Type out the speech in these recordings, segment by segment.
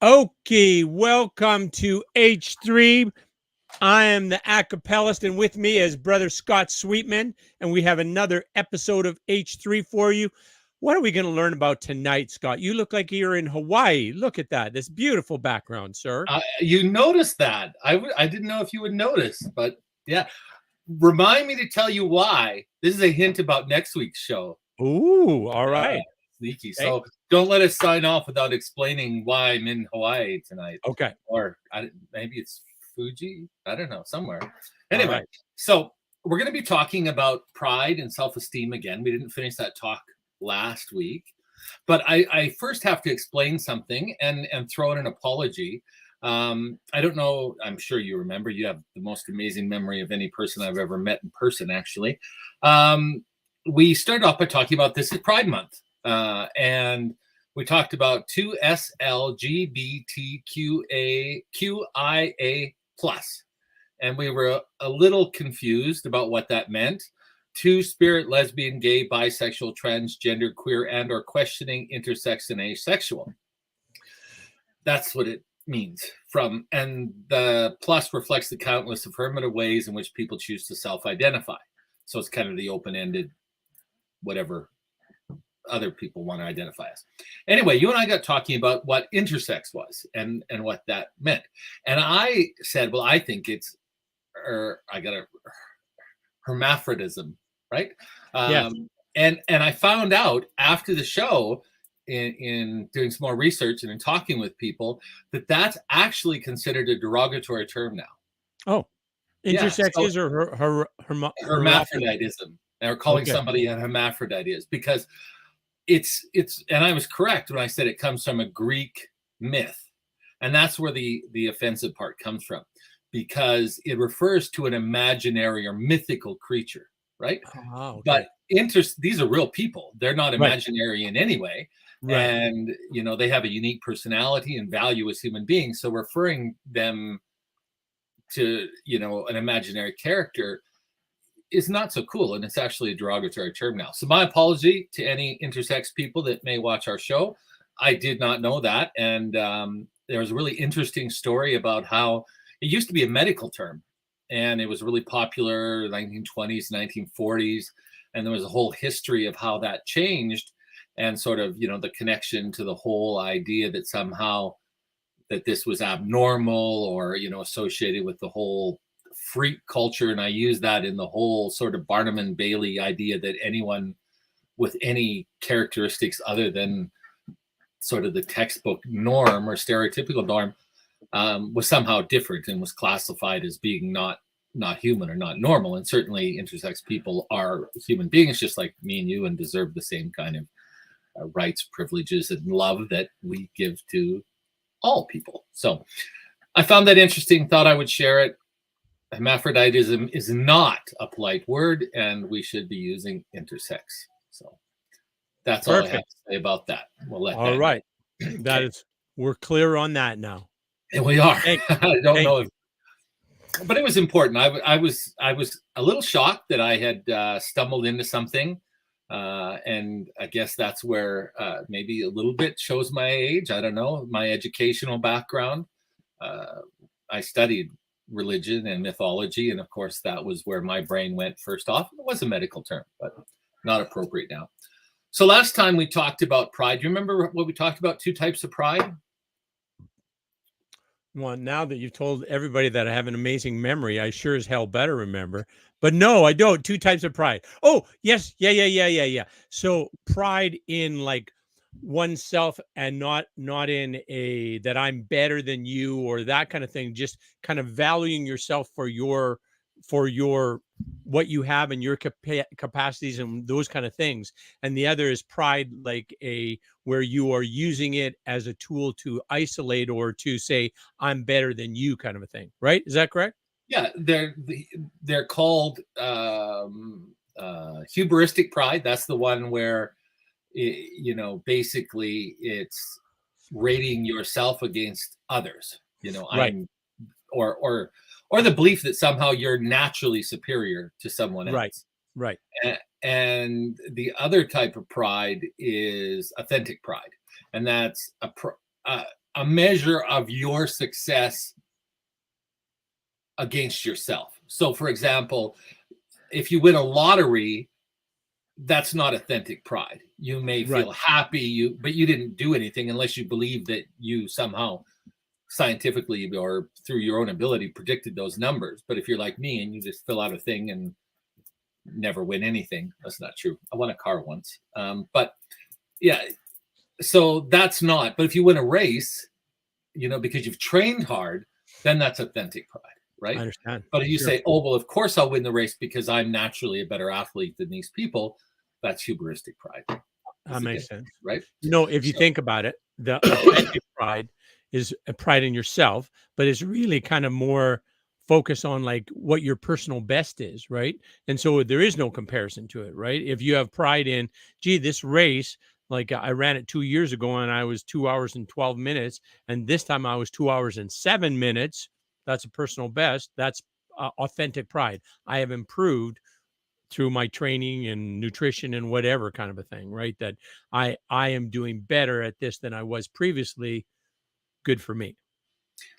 Okay, welcome to H3. I am the acapellist, and with me is brother Scott Sweetman, and we have another episode of H3 for you. What are we going to learn about tonight, Scott? You look like you're in Hawaii. Look at that. This beautiful background, sir. You noticed that. I didn't know if you would notice, but yeah. Remind me to tell you why. This is a hint about next week's show. Ooh, all right. Sneaky. Okay. So don't let us sign off without explaining why I'm in Hawaii tonight. Okay. Or maybe it's Fuji. I don't know, somewhere. Anyway, right. So we're going to be talking about pride and self-esteem again. We didn't finish that talk last week. But I first have to explain something and throw in an apology. I don't know. I'm sure you remember. You have the most amazing memory of any person I've ever met in person, actually. We started off by talking about this is Pride Month. And we talked about 2SLGBTQIA+. And we were a little confused about what that meant. Two-spirit, lesbian, gay, bisexual, transgender, queer, and or questioning, intersex, and asexual. That's what it means. And the plus reflects the countless affirmative ways in which people choose to self-identify. So it's kind of the open-ended, whatever other people want to identify as. Anyway, you and I got talking about what intersex was and what that meant. And I said, well, I think it's, I got a hermaphrodism, right? Yes. And I found out after the show in doing some more research and in talking with people that that's actually considered a derogatory term now. Oh, intersex is or hermaphroditism. They're calling somebody a hermaphrodite is because it's and I was correct when I said it comes from a Greek myth, and that's where the offensive part comes from, because it refers to an imaginary or mythical creature, right? Oh, okay. But these are real people. They're not imaginary in any way. Right. And, they have a unique personality and value as human beings. So referring them to, an imaginary character is not so cool. And it's actually a derogatory term now. So my apology to any intersex people that may watch our show. I did not know that. And there was a really interesting story about how it used to be a medical term. And it was really popular 1920s, 1940s. And there was a whole history of how that changed and sort of, the connection to the whole idea that somehow that this was abnormal or, associated with the whole freak culture. And I use that in the whole sort of Barnum and Bailey idea that anyone with any characteristics other than sort of the textbook norm or stereotypical norm was somehow different and was classified as being not human or not normal. And certainly intersex people are human beings just like me and you and deserve the same kind of rights, privileges, and love that we give to all people. So I found that interesting, thought I would share it. Hermaphroditism is not a polite word, and we should be using intersex. So that's all I have to say about that. We'll let all right. That is, we're clear on that now. And we are. I don't know if, but it was important. I was a little shocked that I had stumbled into something. And I guess that's where maybe a little bit shows my age. I don't know, my educational background. I studied religion and mythology. And of course, that was where my brain went first off. It was a medical term, but not appropriate now. So last time we talked about pride. Do you remember what we talked about? 2 types of pride? Well, now that you've told everybody that I have an amazing memory, I sure as hell better remember. But no, I don't. 2 types of pride. Oh, yes. Yeah. So pride in like oneself and not in a that I'm better than you or that kind of thing. Just kind of valuing yourself for your what you have and your capacities and those kind of things. And the other is pride, like where you are using it as a tool to isolate or to say I'm better than you, kind of a thing, right? Is that correct? Yeah, they're called hubristic pride. That's the one where basically it's rating yourself against others. Right. Or the belief that somehow you're naturally superior to someone else. Right. And the other type of pride is authentic pride. And that's a measure of your success against yourself. So, for example, if you win a lottery, that's not authentic pride. You may feel happy, but you didn't do anything unless you believe that you somehow scientifically or through your own ability predicted those numbers. But if you're like me and you just fill out a thing and never win anything, that's not true. I won a car once. But yeah, so that's not. But if you win a race, because you've trained hard, then that's authentic pride. Right? I understand. But if you say, oh, well, of course I'll win the race because I'm naturally a better athlete than these people, that's hubristic pride. That makes sense. Right? If you think about it, the authentic pride is a pride in yourself, but it's really kind of more focused on like what your personal best is, right? And so there is no comparison to it, right? If you have pride in, gee, this race, like I ran it 2 years ago and I was 2 hours and 12 minutes, and this time I was 2 hours and 7 minutes. That's a personal best. That's authentic pride. I have improved through my training and nutrition and whatever kind of a thing, right? That I am doing better at this than I was previously. Good for me.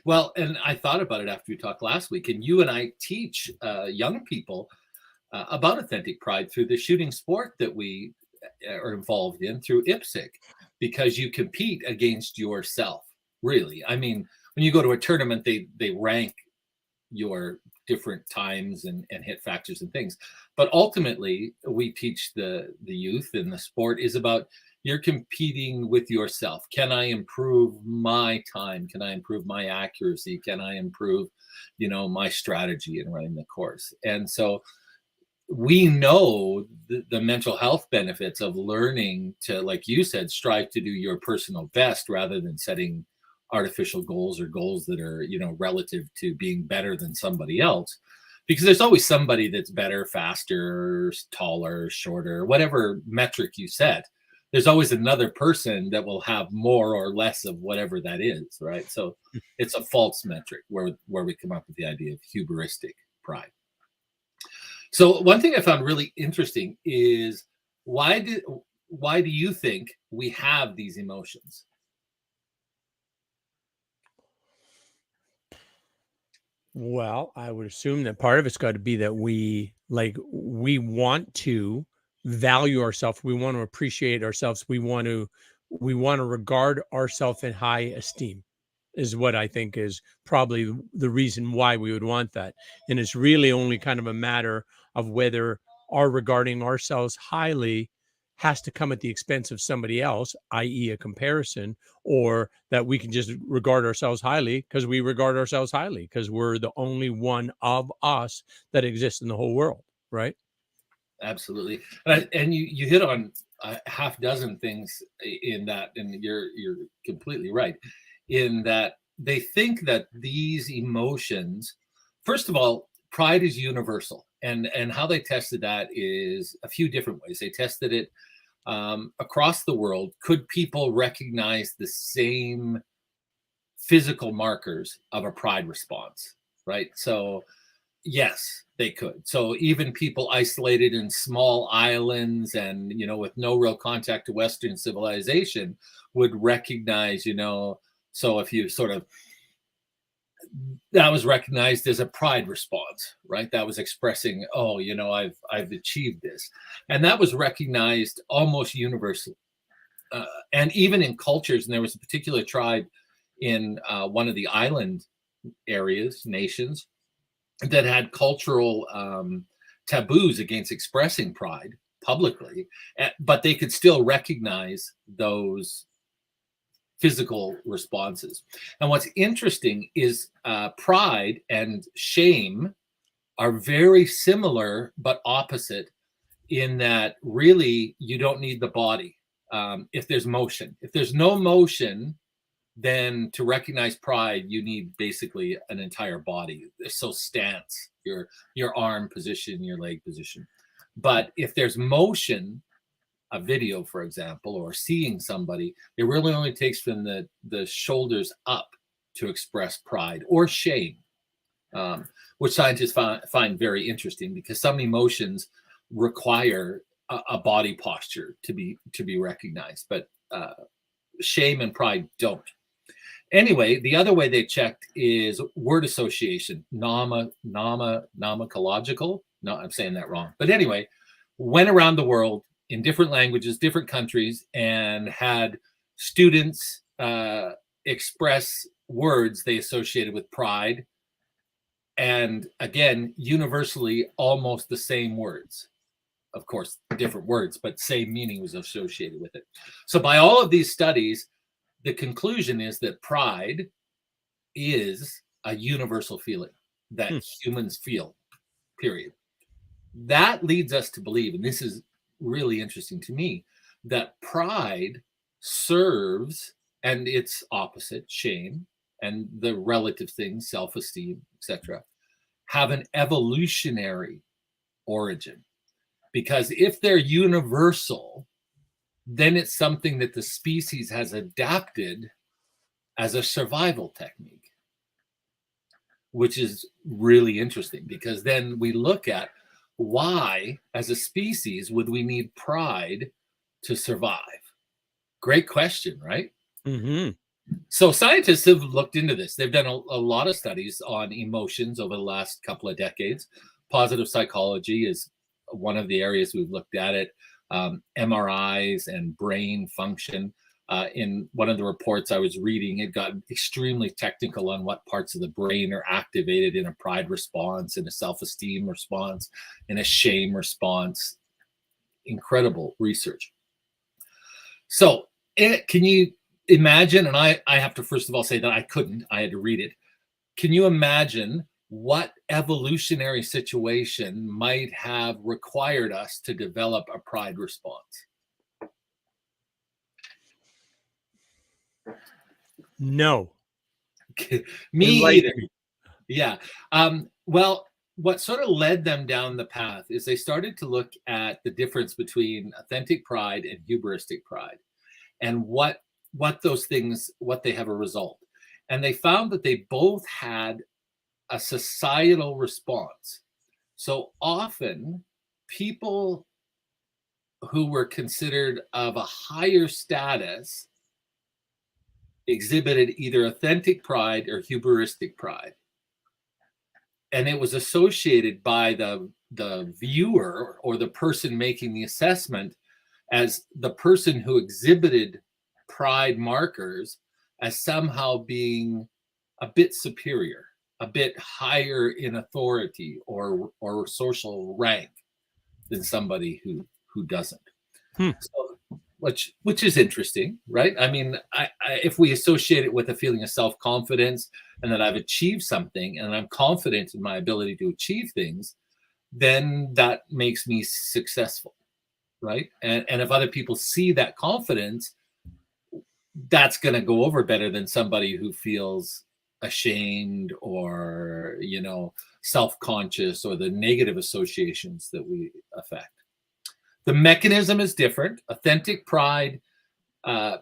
Well, and I thought about it after we talked last week, and you and I teach young people about authentic pride through the shooting sport that we are involved in through IPSC, because you compete against yourself, really. I mean, when you go to a tournament, they rank your different times and hit factors and things. But ultimately, we teach the youth, and the sport is about you're competing with yourself. Can I improve my time? Can I improve my accuracy? Can I improve, my strategy in running the course? And so we know the mental health benefits of learning to, like you said, strive to do your personal best rather than setting artificial goals or goals that are, relative to being better than somebody else, because there's always somebody that's better, faster, taller, shorter, whatever metric you set. There's always another person that will have more or less of whatever that is, right? So it's a false metric where we come up with the idea of hubristic pride. So one thing I found really interesting is why do you think we have these emotions? Well, I would assume that part of it's got to be that we want to value ourselves. We want to appreciate ourselves. We want to regard ourselves in high esteem, is what I think is probably the reason why we would want that. And it's really only kind of a matter of whether our regarding ourselves highly has to come at the expense of somebody else, i.e. a comparison, or that we can just regard ourselves highly because we regard ourselves highly because we're the only one of us that exists in the whole world, right? Absolutely. And you hit on a half dozen things in that, and you're completely right in that they think that these emotions, first of all, pride is universal. And how they tested that is a few different ways. They tested it across the world. Could people recognize the same physical markers of a pride response, right? So yes, they could. So even people isolated in small islands and, with no real contact to Western civilization would recognize, so if you sort of, that was recognized as a pride response, right? That was expressing, oh, I've achieved this. And that was recognized almost universally. And even in cultures, and there was a particular tribe in one of the island areas, nations, that had cultural taboos against expressing pride publicly, but they could still recognize those physical responses. And what's interesting is pride and shame are very similar but opposite in that really you don't need the body if there's motion. If there's no motion, then to recognize pride, you need basically an entire body. So stance, your arm position, your leg position. But if there's motion, a video, for example, or seeing somebody, it really only takes from the shoulders up to express pride or shame, which scientists find very interesting because some emotions require a body posture to be recognized, but shame and pride don't. Anyway, the other way they checked is word association, namacological. No, I'm saying that wrong. But anyway, went around the world in different languages, different countries, and had students express words they associated with pride. And again, universally, almost the same words. Of course, different words, but same meaning was associated with it. So by all of these studies, the conclusion is that pride is a universal feeling that humans feel, period. That leads us to believe, and this is really interesting to me, that pride serves, and its opposite, shame, and the relative things, self-esteem, etc., have an evolutionary origin. Because if they're universal, then it's something that the species has adapted as a survival technique, which is really interesting, because then we look at why, as a species, would we need pride to survive? Great question, right? Mm-hmm. So scientists have looked into this. They've done a lot of studies on emotions over the last couple of decades. Positive psychology is one of the areas we've looked at it. MRIs and brain function. In one of the reports I was reading, it got extremely technical on what parts of the brain are activated in a pride response, in a self-esteem response, in a shame response. Incredible research. So can you imagine, and I have to first of all say that I couldn't, I had to read it. Can you imagine what evolutionary situation might have required us to develop a pride response? No. Me Enlighten either. me. Yeah. Well, what sort of led them down the path is they started to look at the difference between authentic pride and hubristic pride, and what those things, what they have a result. And they found that they both had a societal response. So often people who were considered of a higher status exhibited either authentic pride or hubristic pride. And it was associated by the viewer or the person making the assessment as the person who exhibited pride markers as somehow being a bit superior, a bit higher in authority or social rank than somebody who doesn't. So, which is interesting, right? I mean, if we associate it with a feeling of self-confidence and that I've achieved something and I'm confident in my ability to achieve things, then that makes me successful, right? And if other people see that confidence, that's going to go over better than somebody who feels ashamed or, self-conscious, or the negative associations that we affect. The mechanism is different. Authentic pride,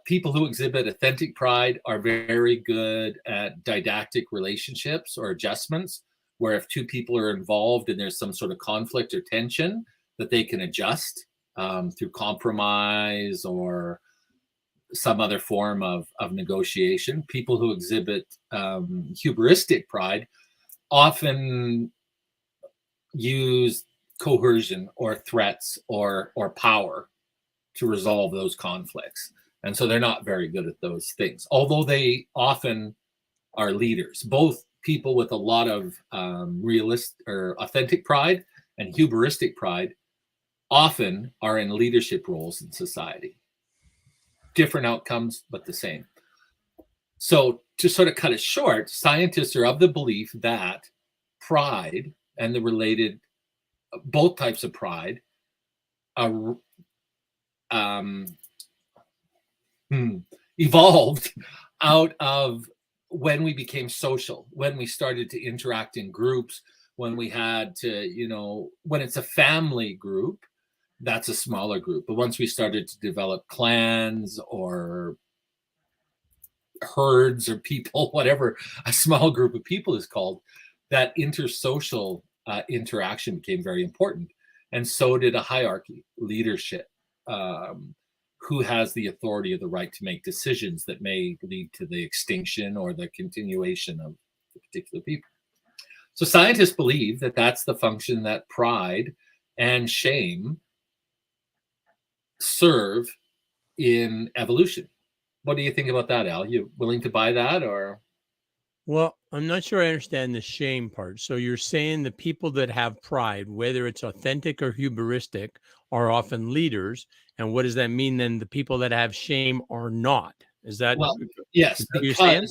people who exhibit authentic pride are very good at didactic relationships or adjustments, where if two people are involved and there's some sort of conflict or tension, that they can adjust through compromise or some other form of negotiation. People who exhibit hubristic pride often use coercion or threats or power to resolve those conflicts. And so they're not very good at those things, although they often are leaders. Both people with a lot of realistic or authentic pride and hubristic pride often are in leadership roles in society. Different outcomes, but the same. So to sort of cut it short, scientists are of the belief that pride and the related, both types of pride, are evolved out of when we became social, when we started to interact in groups, when we had to, when it's a family group, that's a smaller group. But once we started to develop clans or herds or people, whatever a small group of people is called, that intersocial interaction became very important. And so did a hierarchy, leadership, who has the authority or the right to make decisions that may lead to the extinction or the continuation of the particular people. So scientists believe that that's the function that pride and shame serve in evolution. What do you think about that, Al? You willing to buy that, or? Well, I'm not sure I understand the shame part. So you're saying the people that have pride, whether it's authentic or hubristic, are often leaders. And what does that mean then? The people that have shame are not. Is that Well, yes, is that what you're saying?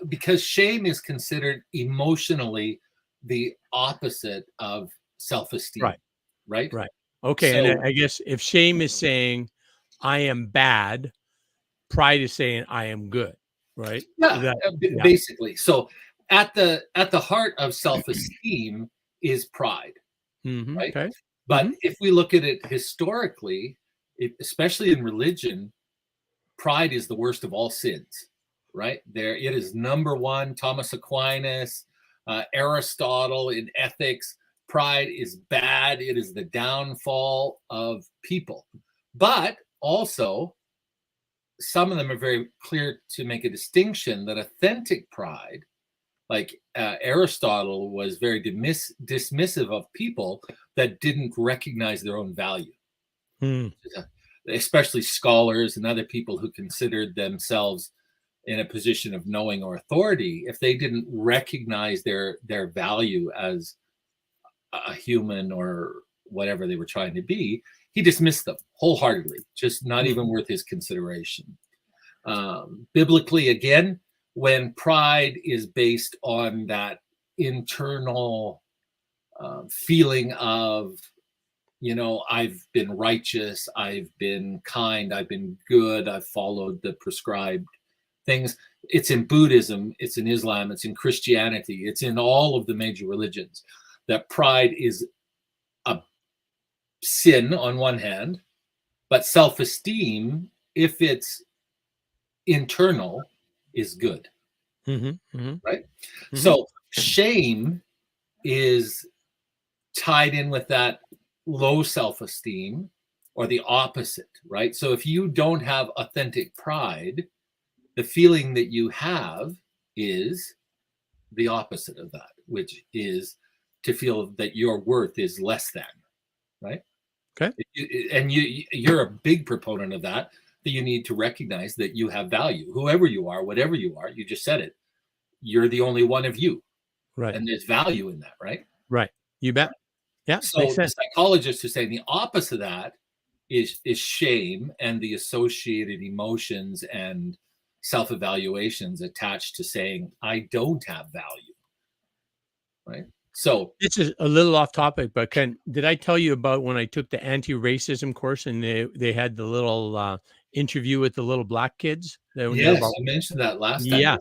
because shame is considered emotionally the opposite of self-esteem, Right. right? Right. Okay. So And I guess if shame is saying I am bad, pride is saying I am good. Right. yeah, Yeah. basically. So at the heart of self-esteem is pride, right? Okay. But if we look at it historically, especially in religion, pride is the worst of all sins, right? There, it is number one. Thomas Aquinas, Aristotle in ethics. Pride is bad. It is the downfall of people. But also, some of them are very clear to make a distinction that authentic pride, like Aristotle, was very dismissive of people that didn't recognize their own value. Especially scholars and other people who considered themselves in a position of knowing or authority. If they didn't recognize their value as a human or whatever they were trying to be, he dismissed them wholeheartedly, just not even worth his consideration. Biblically, again, when pride is based on that internal feeling of, I've been righteous, I've been kind, I've been good, I've followed the prescribed things. It's in Buddhism, it's in Islam, it's in Christianity, it's in all of the major religions, that pride is a sin on one hand, but self-esteem, if it's internal, is good. Right? So shame is tied in with that low self-esteem, or the opposite, right? So if you don't have authentic pride, the feeling that you have is the opposite of that, which is to feel that your worth is less than, right? Okay. And you're a big proponent of that you need to recognize that you have value. Whoever you are, whatever you are, you just said it. You're the only one of you. Right. And there's value in that, right? Right. You bet. Yeah. So the psychologists are saying the opposite of that is shame and the associated emotions and self-evaluations attached to saying, I don't have value. Right. So this is a little off topic, but did I tell you about when I took the anti-racism course and they had the little interview with the little black kids? Yes, I mentioned that last time. Yeah.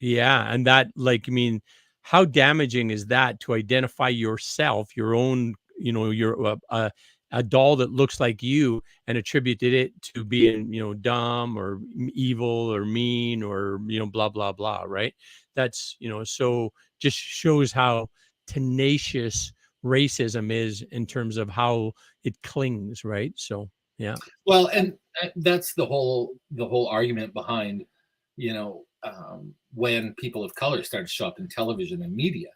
Yeah. And that, how damaging is that to identify yourself, your own, you're a doll that looks like you, and attributed it to being, dumb or evil or mean or, blah, blah, blah. Right. That's, so just shows how tenacious racism is in terms of how it clings. Right. So, yeah. Well, and that's the whole argument behind, when people of color started to show up in television and media,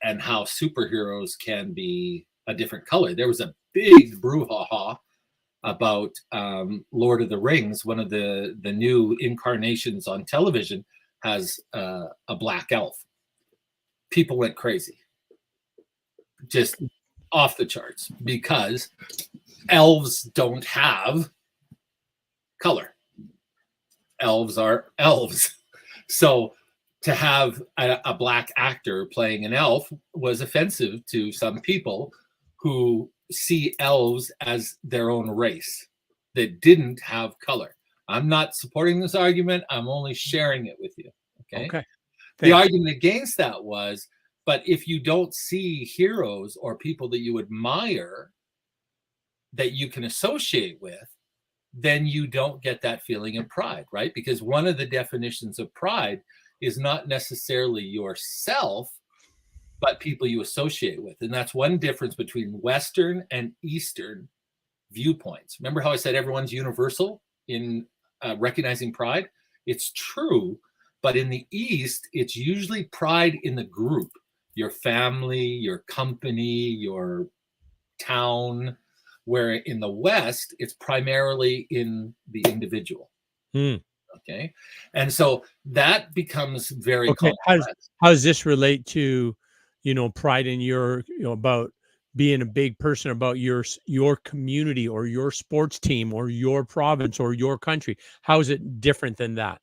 and how superheroes can be a different color. There was a big brouhaha about Lord of the Rings. One of the new incarnations on television has a black elf. People went crazy, just off the charts, because elves don't have color. Elves are elves. So to have a black actor playing an elf was offensive to some people who see elves as their own race that didn't have color. I'm not supporting this argument. I'm only sharing it with you. Okay. The argument against that was, but if you don't see heroes or people that you admire that you can associate with, then you don't get that feeling of pride, right? Because one of the definitions of pride is not necessarily yourself, but people you associate with. And that's one difference between Western and Eastern viewpoints. Remember how I said everyone's universal in recognizing pride? It's true, but in the East, it's usually pride in the group, your family, your company, your town, where in the West, it's primarily in the individual. Okay. And so that becomes very complex. How does this relate to, pride in your, about being a big person, about your community or your sports team or your province or your country? How is it different than that?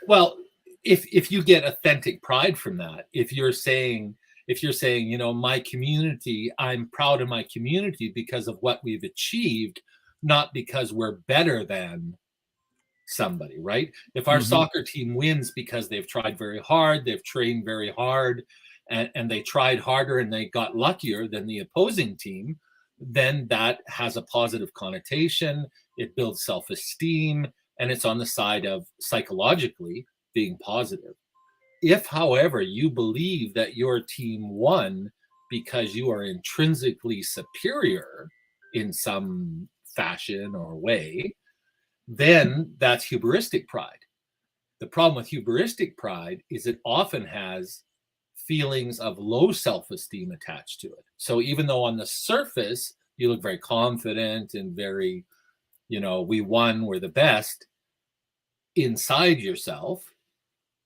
Well, if you get authentic pride from that, if you're saying, my community, I'm proud of my community because of what we've achieved, not because we're better than somebody, right? If our soccer team wins because they've tried very hard, they've trained very hard, and they tried harder and they got luckier than the opposing team, then that has a positive connotation. It builds self-esteem, and it's on the side of psychologically being positive. If, however, you believe that your team won because you are intrinsically superior in some fashion or way, then that's hubristic pride. The problem with hubristic pride is it often has feelings of low self-esteem attached to it. So even though on the surface you look very confident and very, we won, we're the best, inside yourself,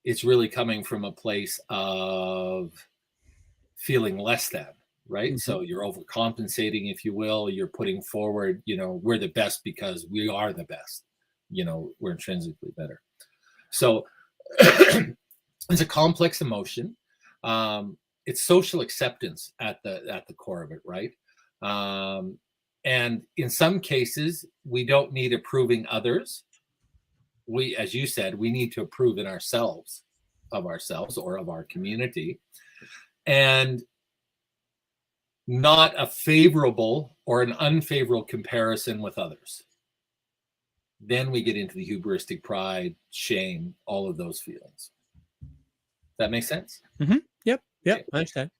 it's really coming from a place of feeling less than, right? So you're overcompensating, if you will. You're putting forward, we're the best because we are the best. We're intrinsically better. So it's a complex emotion. It's social acceptance at the core of it, right? And in some cases, we don't need approving others. We, as you said, we need to approve of ourselves or of our community, and not a favorable or an unfavorable comparison with others. Then we get into the hubristic pride, shame, all of those feelings. That makes sense? Yep. Okay. I understand.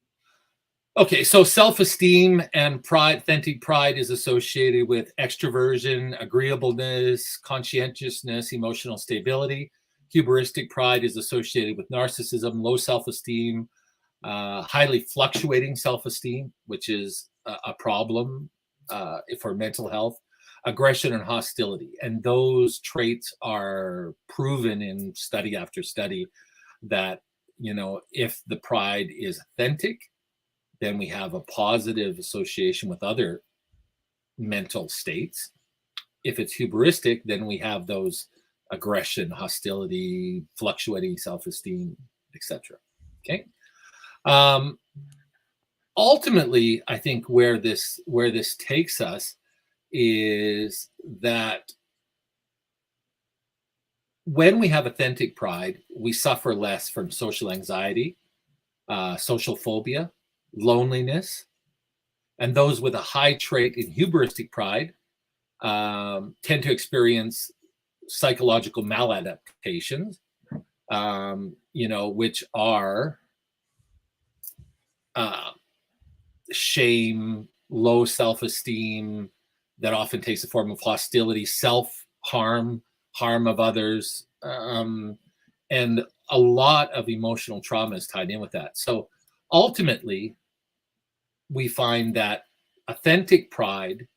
Okay, so self-esteem and pride, authentic pride, is associated with extroversion, agreeableness, conscientiousness, emotional stability. Hubristic pride is associated with narcissism, low self-esteem, highly fluctuating self-esteem, which is a problem for mental health, aggression and hostility. And those traits are proven in study after study that, if the pride is authentic, then we have a positive association with other mental states. If it's hubristic, then we have those aggression, hostility, fluctuating self-esteem, etc. Okay. Ultimately, I think where this takes us is that when we have authentic pride, we suffer less from social anxiety, social phobia, loneliness, and those with a high trait in hubristic pride tend to experience psychological maladaptations, which are shame, low self-esteem, that often takes the form of hostility, self-harm, harm of others, and a lot of emotional trauma is tied in with that. So ultimately, we find that authentic pride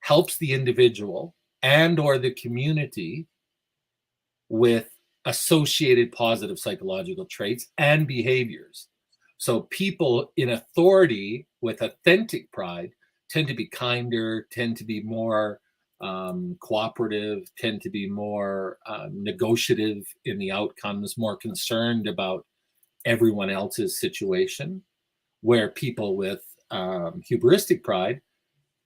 helps the individual and or the community with associated positive psychological traits and behaviors. So people in authority with authentic pride tend to be kinder, tend to be more cooperative, tend to be more negotiative in the outcomes, more concerned about everyone else's situation, where people with hubristic pride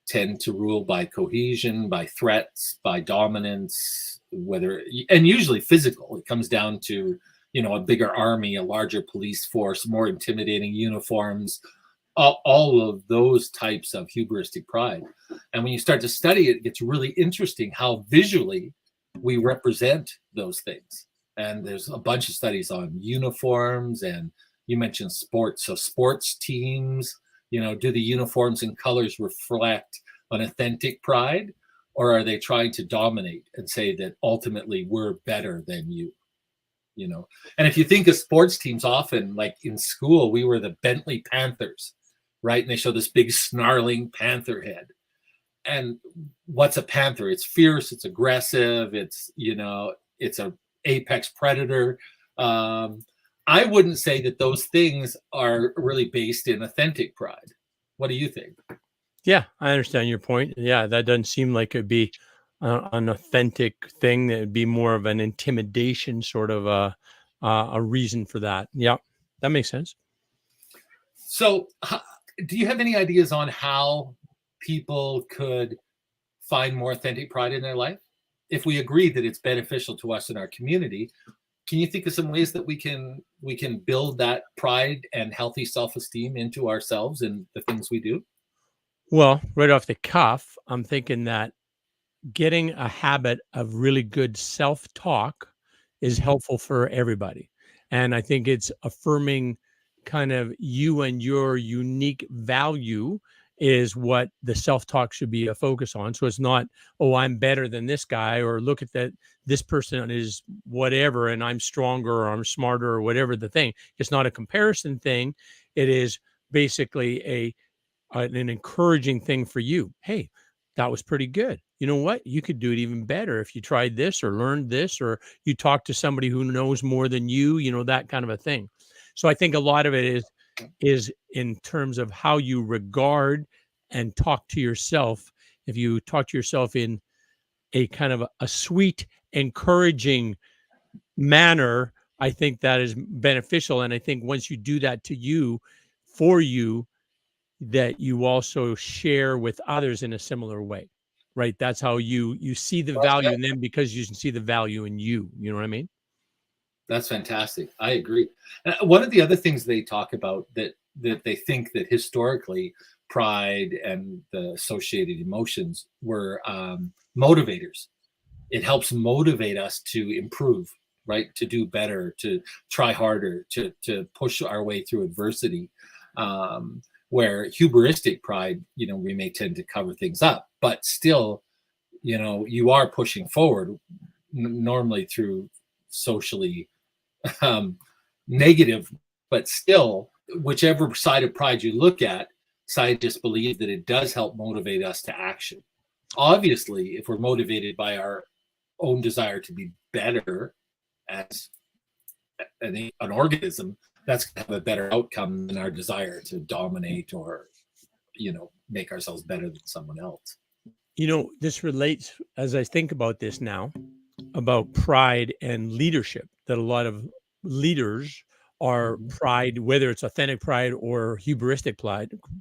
tend to rule by cohesion, by threats, by dominance, and usually physical. It comes down to, a bigger army, a larger police force, more intimidating uniforms, all of those types of hubristic pride. And when you start to study it, it gets really interesting how visually we represent those things. And there's a bunch of studies on uniforms, and you mentioned sports. So sports teams, do the uniforms and colors reflect an authentic pride, or are they trying to dominate and say that ultimately we're better than you? You know, and if you think of sports teams, often like in school, we were the Bentley Panthers, right? And they show this big snarling panther head. And what's a panther? It's fierce, it's aggressive, it's, you know, it's a apex predator. I wouldn't say that those things are really based in authentic pride. What do you think? Yeah, I understand your point. Yeah, that doesn't seem like it'd be an authentic thing. That would be more of an intimidation sort of a reason for that. Yeah, that makes sense. So, do you have any ideas on how people could find more authentic pride in their life? If we agree that it's beneficial to us in our community, can you think of some ways that we can build that pride and healthy self-esteem into ourselves and the things we do? Well, right off the cuff, I'm thinking that getting a habit of really good self-talk is helpful for everybody. And I think it's affirming kind of you and your unique value is what the self-talk should be a focus on. So it's not, oh, I'm better than this guy, or look at that, this person is whatever, and I'm stronger or I'm smarter or whatever the thing. It's not a comparison thing. It is basically an encouraging thing for you. Hey, that was pretty good. You know what? You could do it even better if you tried this or learned this, or you talk to somebody who knows more than you know, that kind of a thing. So I think a lot of it is in terms of how you regard and talk to yourself. If you talk to yourself in a kind of a sweet, encouraging manner, I think that is beneficial. And I think once you do that to you, for you, that you also share with others in a similar way, right? That's how you see the value in them, because you can see the value in you. You know what I mean? That's fantastic. I agree. One of the other things they talk about that they think that historically pride and the associated emotions were motivators. It helps motivate us to improve, right? To do better, to try harder, to push our way through adversity. Where hubristic pride, you know, we may tend to cover things up, but still, you know, you are pushing forward normally through socially negative, but still, whichever side of pride you look at, scientists believe that it does help motivate us to action. Obviously, if we're motivated by our own desire to be better as an organism, that's going to have a better outcome than our desire to dominate or, you know, make ourselves better than someone else. You know, this relates, as I think about this now, about pride and leadership, that a lot of leaders are pride, whether it's authentic pride or hubristic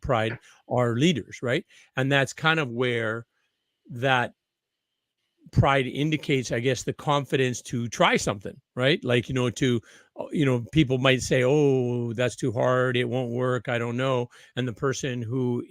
pride are leaders, right? And that's kind of where that pride indicates, I guess, the confidence to try something, right? Like, you know, people might say, oh, that's too hard, it won't work, I don't know. And the person who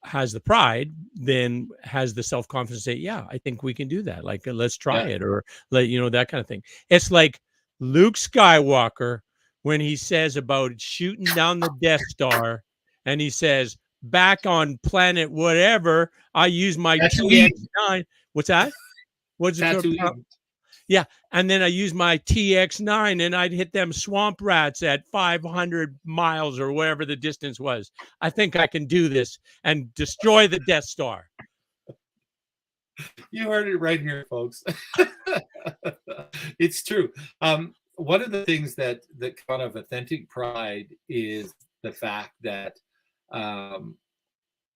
has the pride then has the self-confidence to say, yeah, I think we can do that. Like, let's try it, or that kind of thing. It's like Luke Skywalker when he says about shooting down the Death Star, and he says, back on planet whatever, I use my TX9. What's that? What's it? Yeah. And then I use my TX9 and I'd hit them swamp rats at 500 miles or wherever the distance was. I think I can do this and destroy the Death Star. You heard it right here, folks. It's true. One of the things that kind of authentic pride is the fact that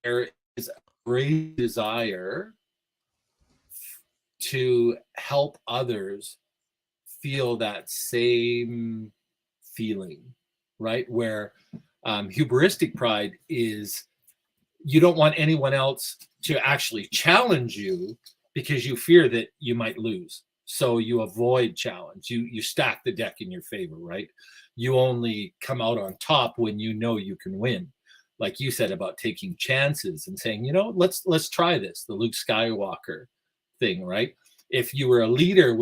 there is a great desire to help others feel that same feeling, right? Where hubristic pride is you don't want anyone else to actually challenge you because you fear that you might lose. So you avoid challenge. You stack the deck in your favor, right? You only come out on top when you know you can win. Like you said about taking chances and saying, you know, let's try this, the Luke Skywalker thing, right? If you were a leader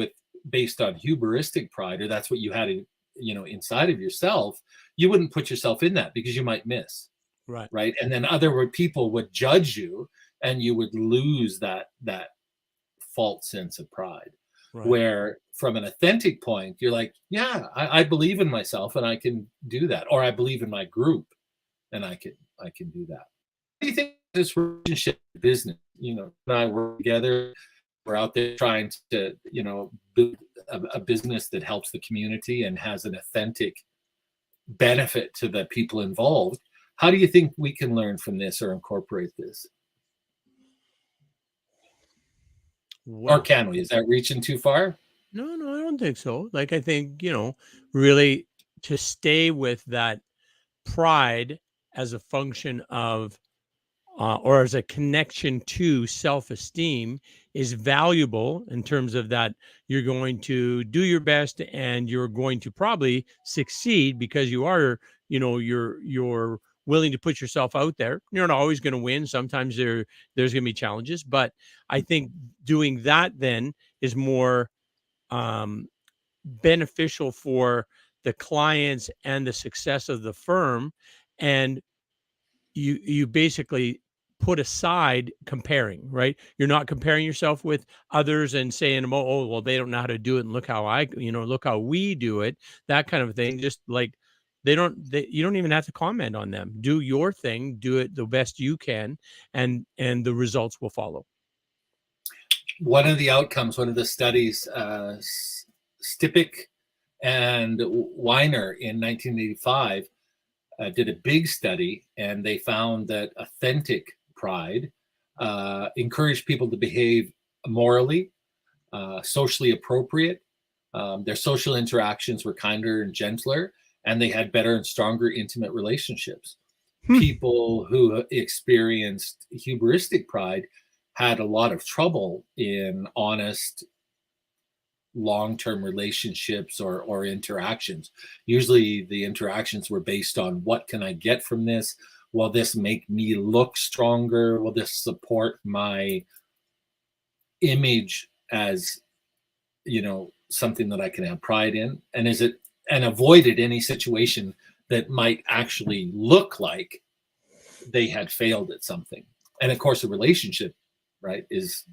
based on hubristic pride, or that's what you had, inside of yourself, you wouldn't put yourself in that because you might miss, right? And then other people would judge you and you would lose that false sense of pride. Right. Where from an authentic point, you're like, yeah, I believe in myself and I can do that, or I believe in my group and I can do that. What do you think of this relationship business? You know, and I work together. We're out there trying to, you know, build a business that helps the community and has an authentic benefit to the people involved. How do you think we can learn from this or incorporate this? Well, or can we? Is that reaching too far? no, I don't think so. Like, I think, really to stay with that pride as a function of, or as a connection to self-esteem is valuable in terms of that you're going to do your best and you're going to probably succeed because you are, you're willing to put yourself out there. You're not always going to win. Sometimes there's going to be challenges, but I think doing that then is more beneficial for the clients and the success of the firm. And you basically put aside comparing, right? You're not comparing yourself with others and saying, oh, well, they don't know how to do it, and look how look how we do it, that kind of thing. Just like you don't even have to comment on them. Do your thing, do it the best you can, and the results will follow. One of the outcomes, one of the studies, Stipik and Weiner in 1985 did a big study, and they found that authentic pride encouraged people to behave morally, socially appropriate. Their social interactions were kinder and gentler, and they had better and stronger intimate relationships. People who experienced hubristic pride had a lot of trouble in honest long-term relationships or interactions. Usually the interactions were based on, what can I get from this? Will this make me look stronger? Will this support my image as, something that I can have pride in? And avoided any situation that might actually look like they had failed at something. And of course, a relationship, right, is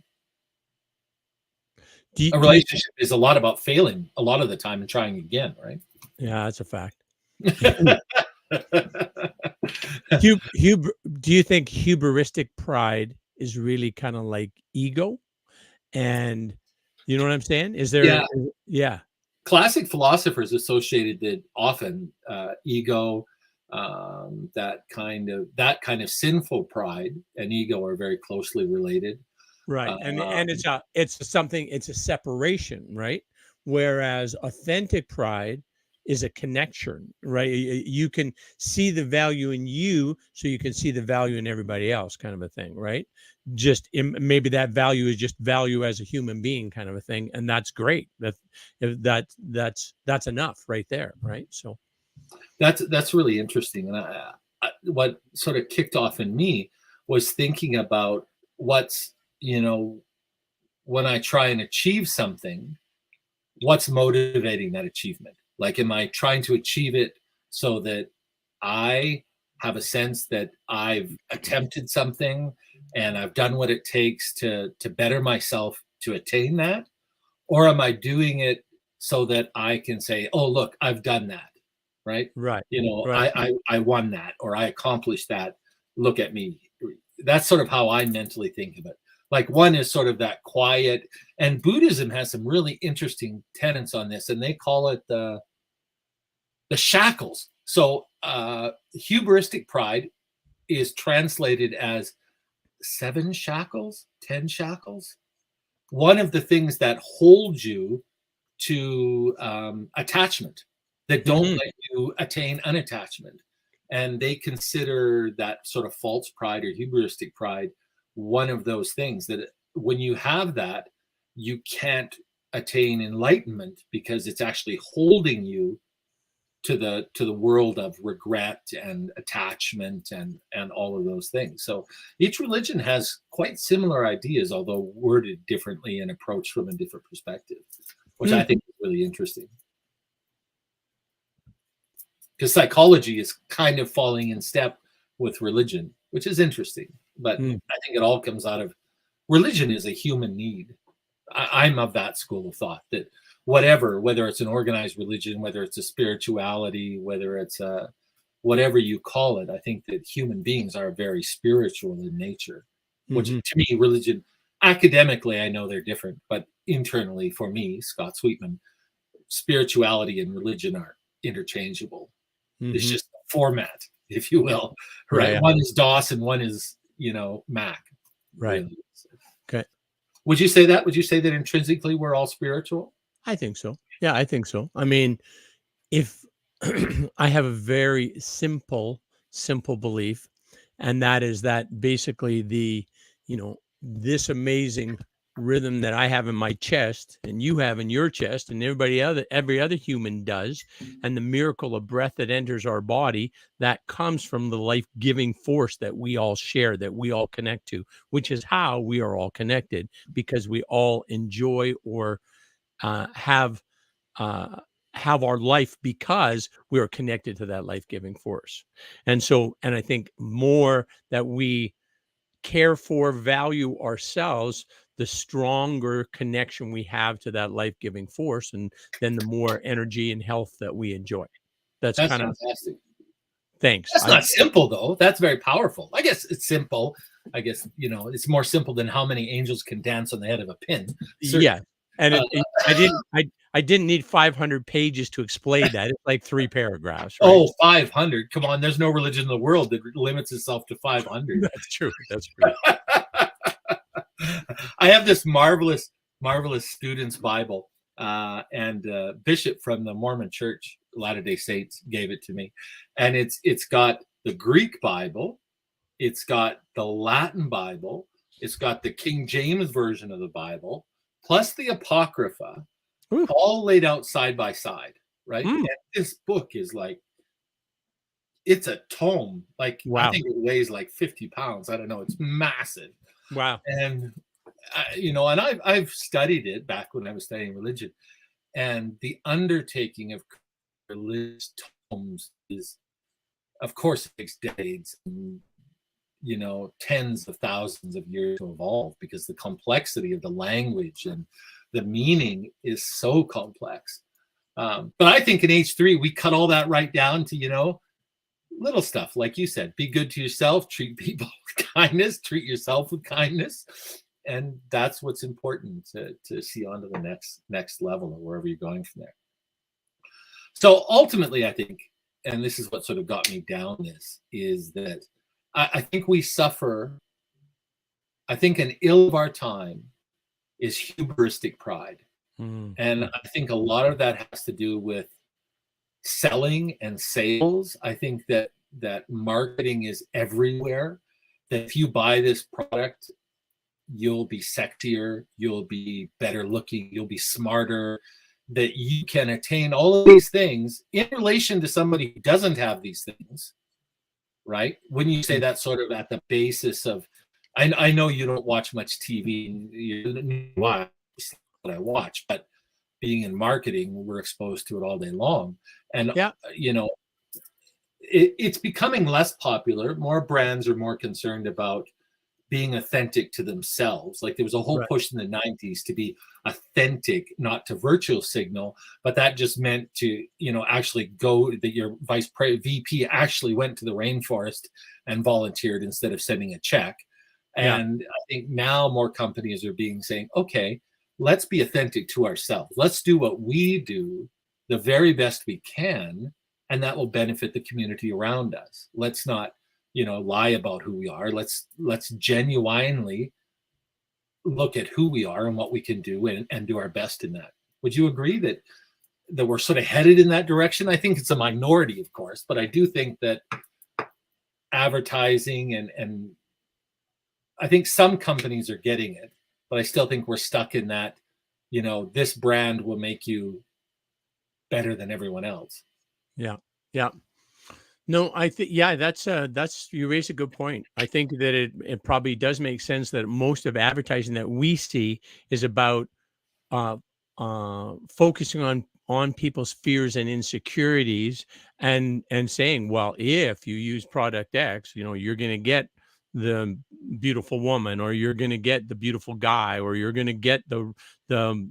a relationship is a lot about failing a lot of the time and trying again, right? Yeah, that's a fact. Do you think hubristic pride is really kind of like ego? And you know what I'm saying? Is there? Yeah. Classic philosophers associated that often ego, that kind of sinful pride and ego are very closely related. Right. And it's a separation, right? Whereas authentic pride is a connection, right? You can see the value in you, so you can see the value in everybody else, kind of a thing, right? Just maybe that value is just value as a human being, kind of a thing, and that's great. That's enough right there, right? So that's really interesting. And what sort of kicked off in me was thinking about what's, when I try and achieve something, what's motivating that achievement? Like, am I trying to achieve it so that I have a sense that I've attempted something and I've done what it takes to better myself to attain that? Or am I doing it so that I can say, oh, look, I've done that, right? right. I won that, or I accomplished that. Look at me. That's sort of how I mentally think of it. Like, one is sort of that quiet, and Buddhism has some really interesting tenets on this, and they call it the shackles. So hubristic pride is translated as 7 shackles, 10 shackles. One of the things that hold you to attachment, that don't let you attain unattachment. And they consider that sort of false pride or hubristic pride one of those things, that when you have that, you can't attain enlightenment because it's actually holding you to the world of regret and attachment and all of those things. So each religion has quite similar ideas, although worded differently and approached from a different perspective, which I think is really interesting. Because psychology is kind of falling in step with religion, which is interesting. But I think it all comes out of religion is a human need. I'm of that school of thought that whether it's an organized religion, whether it's a spirituality, whether it's a whatever you call it, I think that human beings are very spiritual in nature, which to me, religion, academically, I know they're different, but internally for me, Scott Sweetman, spirituality and religion are interchangeable. It's just a format, if you will, right? Yeah. One is DOS and one is, Mac. Right. Really. Okay. Would you say that? Would you say that intrinsically we're all spiritual? I think so. Yeah, I think so. I mean, if I have a very simple belief, and that is that basically this amazing rhythm that I have in my chest and you have in your chest and every other human does, and the miracle of breath that enters our body, that comes from the life-giving force that we all share, that we all connect to, which is how we are all connected, because we all enjoy or have our life because we are connected to that life-giving force. And I think more that we care for, value ourselves, the stronger connection we have to that life-giving force, and then the more energy and health that we enjoy. That's kind of fantastic. Thanks. That's not simple though. That's very powerful. I guess it's simple. I guess, it's more simple than how many angels can dance on the head of a pin. Yeah. And I didn't need 500 pages to explain that. It's like 3 paragraphs. Right? Oh, 500. Come on. There's no religion in the world that limits itself to 500. That's true. That's true. I have this marvelous student's Bible, and Bishop from the Mormon Church, Latter-day Saints, gave it to me. And it's got the Greek Bible. It's got the Latin Bible. It's got the King James version of the Bible, plus the Apocrypha, all laid out side by side, right? And this book is like, it's a tome. Like, wow. I think it weighs like 50 pounds. I don't know. It's massive. Wow. And, and I've studied it back when I was studying religion. And the undertaking of religious tomes is, of course, it takes decades and, tens of thousands of years to evolve, because the complexity of the language and the meaning is so complex. But I think in H3, we cut all that right down to, little stuff. Like you said, be good to yourself, treat people with kindness, treat yourself with kindness. And that's what's important to see on to the next level or wherever you're going from there. So ultimately, I think, and this is what sort of got me down this, is that I think we suffer, I think an ill of our time is hubristic pride. And I think a lot of that has to do with selling and sales. I think that marketing is everywhere. That if you buy this product, you'll be sexier, you'll be better looking, you'll be smarter, that you can attain all of these things in relation to somebody who doesn't have these things, right? When you say that sort of at the basis of, I know you don't watch much TV, you watch what I watch, but being in marketing, we're exposed to it all day long. And, it's becoming less popular. More brands are more concerned about being authentic to themselves. Like there was a whole push in the 90s to be authentic, not to virtual signal, but that just meant to, actually go, that your VP actually went to the rainforest and volunteered instead of sending a check. And I think now more companies are saying, okay, let's be authentic to ourselves. Let's do what we do the very best we can, and that will benefit the community around us. Let's not, lie about who we are. Let's genuinely look at who we are and what we can do and do our best in that. Would you agree that we're sort of headed in that direction? I think it's a minority, of course, but I do think that advertising and I think some companies are getting it, but I still think we're stuck in that, this brand will make you better than everyone else. Yeah. Yeah. No, I think, that's, you raise a good point. I think that it probably does make sense that most of advertising that we see is about focusing on people's fears and insecurities and saying, well, if you use product X, you're going to get the beautiful woman, or you're going to get the beautiful guy, or you're going to get the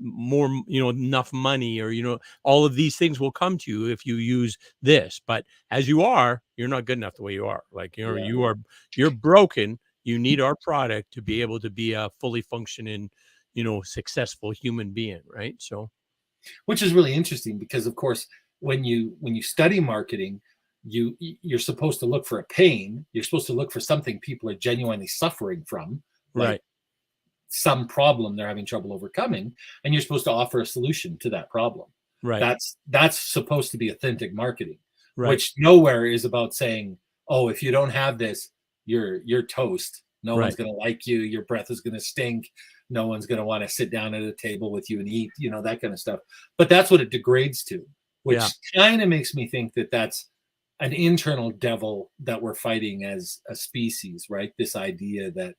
more, enough money, or, all of these things will come to you if you use this. But as you are, you're not good enough the way you are. Like, Yeah. you're broken. You need our product to be able to be a fully functioning, successful human being. Right. So, Which is really interesting because, of course, when you study marketing, you're supposed to look for a pain. You're supposed to look for something people are genuinely suffering from, like right. some problem they're having trouble overcoming, and you're supposed to offer a solution to that problem. Right. That's supposed to be authentic marketing, Right. which nowhere is about saying, oh, if you don't have this, you're toast. No one's Right. going to like you. Your breath is going to stink. No one's going to want to sit down at a table with you and eat, that kind of stuff. But that's what it degrades to, which kind of makes me think that that's an internal devil that we're fighting as a species, right? This idea that,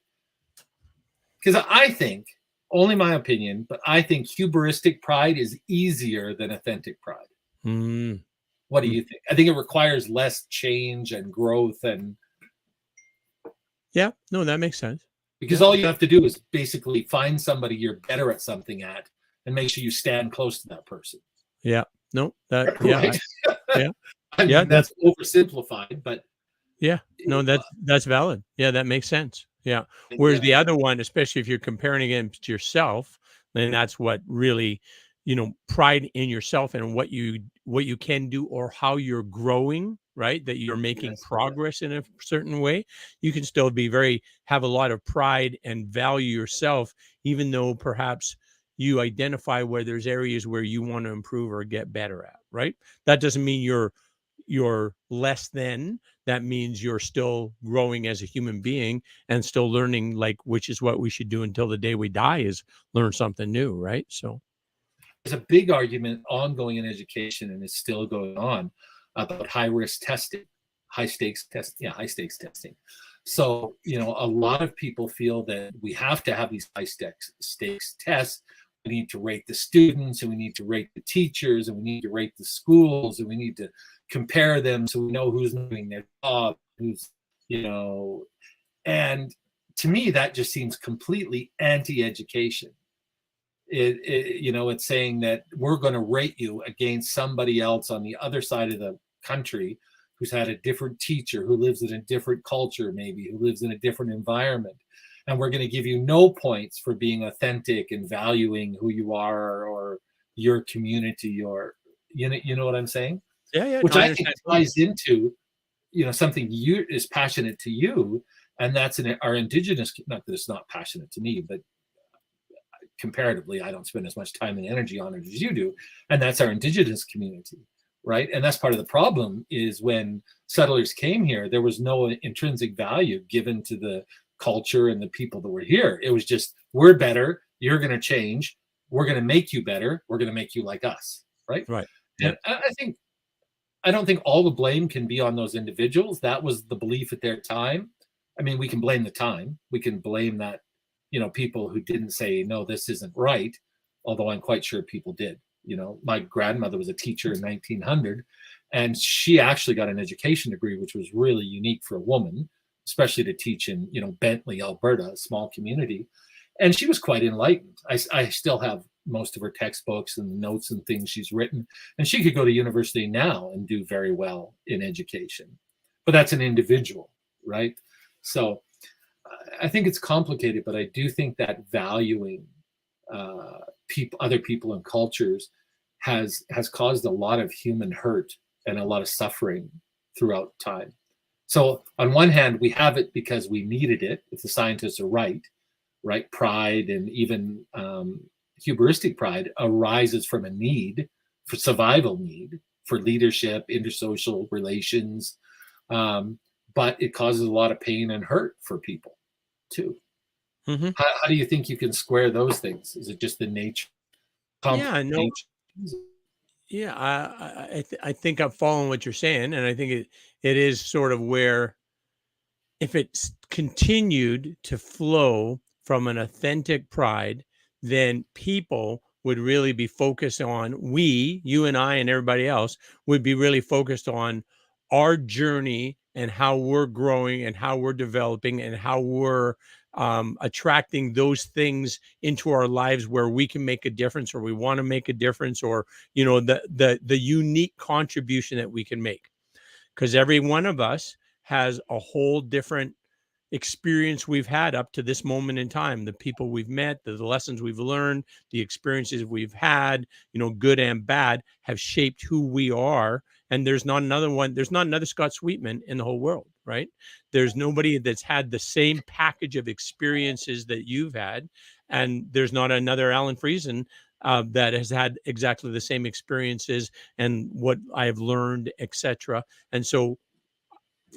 because I think, only my opinion, but I think hubristic pride is easier than authentic pride. Mm. What do you think? I think it requires less change and growth, and Yeah, no, that makes sense. because all you have to do is basically find somebody you're better at something at and make sure you stand close to that person. Yeah. No, that, Right? yeah. I mean, that's oversimplified, but yeah, no, that's valid. Yeah, that makes sense. Yeah. Whereas the other one, especially if you're comparing against yourself, then that's what really, pride in yourself and what you can do, or how you're growing, right? That you're making progress in a certain way. You can still have a lot of pride and value yourself, even though perhaps you identify where there's areas where you want to improve or get better at, right? That doesn't mean you're less than. That means you're still growing as a human being and still learning, like, which is what we should do until the day we die, is learn something new, right? So there's a big argument ongoing in education, and it's still going on, about high risk testing, high stakes testing. So, a lot of people feel that we have to have these high stakes tests. We need to rate the students, and we need to rate the teachers, and we need to rate the schools, and we need to compare them so we know who's doing their job, who's, and to me, that just seems completely anti-education. It's saying that we're going to rate you against somebody else on the other side of the country who's had a different teacher, who lives in a different culture, maybe, who lives in a different environment. And we're going to give you no points for being authentic and valuing who you are, or your community, or, you know what I'm saying? yeah. Which No, I think ties into, something is passionate to you. And that's our indigenous, not that it's not passionate to me, but comparatively, I don't spend as much time and energy on it as you do. And that's our indigenous community, right? And that's part of the problem, is when settlers came here, there was no intrinsic value given to the culture and the people that were here. It was just, we're better, you're going to change, we're going to make you better, we're going to make you like us, right? Right. And I don't think all the blame can be on those individuals. That was the belief at their time. I mean, we can blame the time, we can blame that, people who didn't say, no, this isn't right, although I'm quite sure people did. My grandmother was a teacher in 1900, and she actually got an education degree, which was really unique for a woman, especially to teach in, Bentley, Alberta, a small community. And she was quite enlightened. I still have most of her textbooks and notes and things she's written, and she could go to university now and do very well in education. But that's an individual, right? So I think it's complicated, but I do think that valuing other people and cultures has caused a lot of human hurt and a lot of suffering throughout time. So on one hand, we have it because we needed it, if the scientists are right? Pride, and even hubristic pride, arises from a need, for survival need, for leadership, intersocial relations, but it causes a lot of pain and hurt for people too. Mm-hmm. How do you think you can square those things? Is it just the nature? Yeah, no. Yeah, I think I'm following what you're saying, and I think it is sort of where, if it's continued to flow from an authentic pride, then people would really be focused on, you and I and everybody else would be really focused on our journey and how we're growing and how we're developing and how we're attracting those things into our lives where we can make a difference, or we want to make a difference, or the unique contribution that we can make, because every one of us has a whole different experience we've had up to this moment in time. The people we've met, the lessons we've learned, the experiences we've had, good and bad, have shaped who we are. And there's not another Scott Sweetman in the whole world, right? There's nobody that's had the same package of experiences that you've had. And there's not another Alan Friesen that has had exactly the same experiences and what I have learned, etc. And so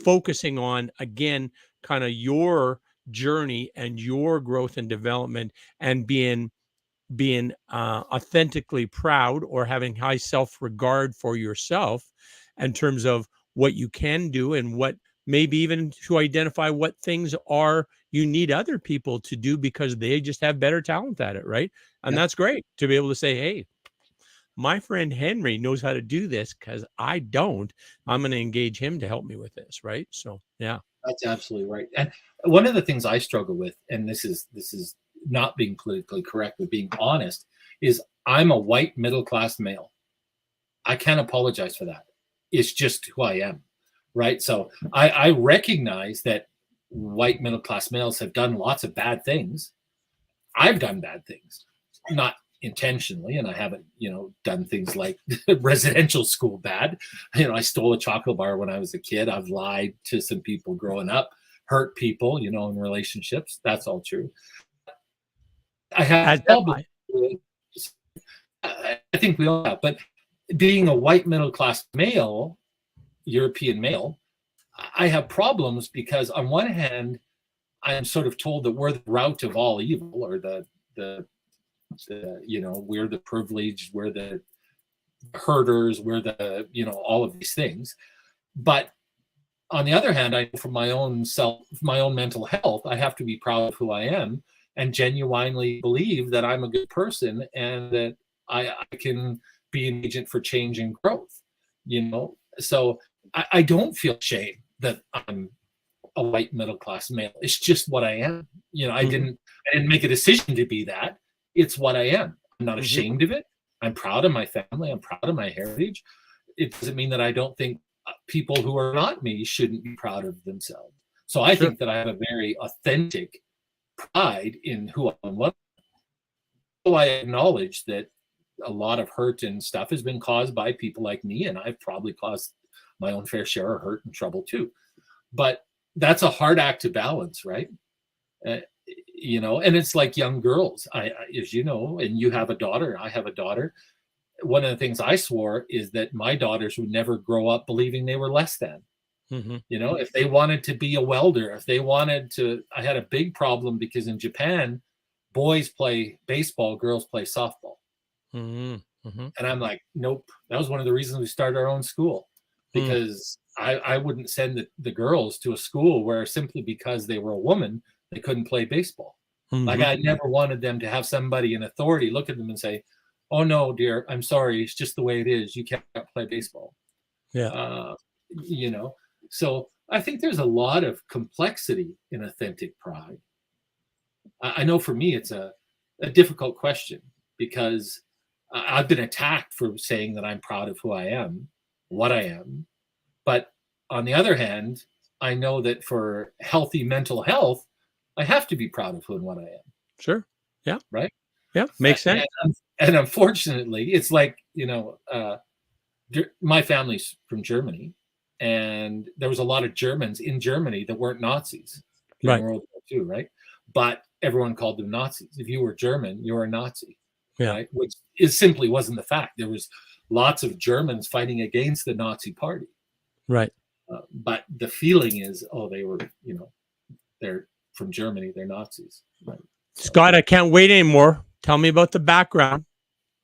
focusing on, again, kind of your journey and your growth and development, and being authentically proud, or having high self-regard for yourself in terms of what you can do, and what maybe even to identify what things are you need other people to do because they just have better talent at it, right? And that's great to be able to say, hey, my friend Henry knows how to do this because I don't. I'm going to engage him to help me with this, right? So, yeah. That's absolutely right. And one of the things I struggle with, and this is not being politically correct, but being honest, is I'm a white middle-class male. I can't apologize for that. It's just who I am, right? So I recognize that white middle-class males have done lots of bad things. I've done bad things, not intentionally, and I haven't, done things like residential school bad. I stole a chocolate bar when I was a kid. I've lied to some people growing up, hurt people, in relationships. That's all true. I have I think we all have, but being a white middle-class male, European male, I have problems because on one hand, I am sort of told that we're the root of all evil, or we're the privileged, we're the herders, we're the, all of these things. But on the other hand, I, for my own mental health, I have to be proud of who I am and genuinely believe that I'm a good person and that I can be an agent for change and growth, So I don't feel shame that I'm a white middle-class male. It's just what I am. I didn't make a decision to be that. It's what I am. I'm not ashamed of it. I'm proud of my family. I'm proud of my heritage. It doesn't mean that I don't think people who are not me shouldn't be proud of themselves. So I think that I have a very authentic pride in who I am. So I acknowledge that a lot of hurt and stuff has been caused by people like me, and I've probably caused my own fair share of hurt and trouble too. But that's a hard act to balance, right? And it's like young girls. I as you know, and you have a daughter, I have a daughter. One of the things I swore is that my daughters would never grow up believing they were less than. If they wanted to be a welder, if they wanted to, I had a big problem because in Japan, boys play baseball, girls play softball. And I'm like, nope. That was one of the reasons we started our own school, because I wouldn't send the girls to a school where simply because they were a woman, they couldn't play baseball. Like I never wanted them to have somebody in authority look at them and say, oh no, dear, I'm sorry. It's just the way it is. You can't play baseball. Yeah. So I think there's a lot of complexity in authentic pride. I know for me, it's a difficult question because I've been attacked for saying that I'm proud of who I am, what I am. But on the other hand, I know that for healthy mental health, I have to be proud of who and what I am. Sure. Yeah. Right. Yeah. Makes sense. And unfortunately, it's like, my family's from Germany, and there was a lot of Germans in Germany that weren't Nazis during World War II, right? But everyone called them Nazis. If you were German, you were a Nazi, right? Which simply wasn't the fact. There was lots of Germans fighting against the Nazi party. Right. But the feeling is, they were, they're from Germany, they're Nazis. Right? Scott, I can't wait anymore. Tell me about the background.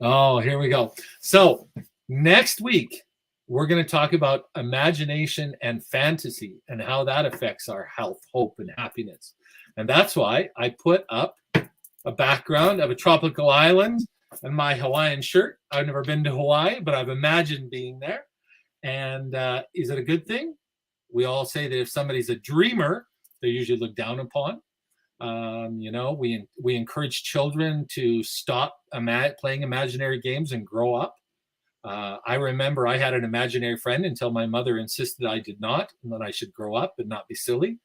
Oh, here we go. So next week, we're going to talk about imagination and fantasy and how that affects our health, hope, and happiness. And that's why I put up a background of a tropical island and my Hawaiian shirt. I've never been to Hawaii, but I've imagined being there. And is it a good thing? we all say that if somebody's a dreamer, they're usually looked down upon. You know, we encourage children to stop playing imaginary games and grow up. I remember I had an imaginary friend until my mother insisted I did not, and that I should grow up and not be silly.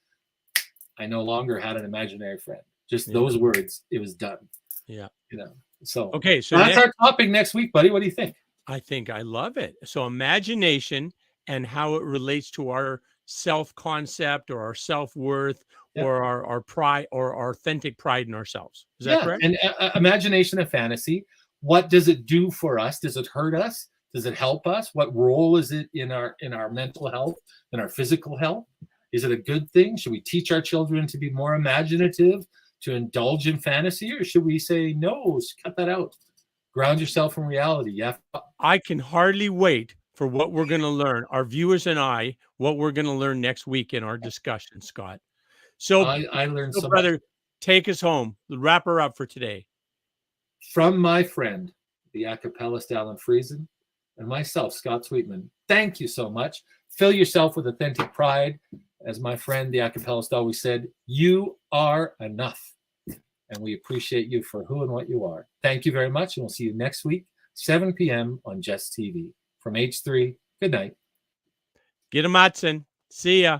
I no longer had an imaginary friend. Just those words, it was done. Yeah. You know, so okay. So that's our topic next week, buddy. What do you think? I think I love it. So imagination and how it relates to our self-concept or our self-worth or our pride or our authentic pride in ourselves. Is that correct? And imagination and fantasy. What does it do for us? Does it hurt us? Does it help us? What role is it in our mental health, in our physical health? Is it a good thing? Should we teach our children to be more imaginative, to indulge in fantasy, or should we say, no, cut that out? Ground yourself in reality. Yeah. I can hardly wait for what we're going to learn, our viewers and I, what we're going to learn next week in our discussion, Scott. So I learned so brother, much. take us home. Wrap her up for today. From my friend, the acapellist Alan Friesen, and myself, Scott Sweetman, thank you so much. Fill yourself with authentic pride. As my friend, the acapellist, always said, you are enough. And we appreciate you for who and what you are. Thank you very much. And we'll see you next week, 7 p.m. on Just TV. From H3, good night. Get a Matson. See ya.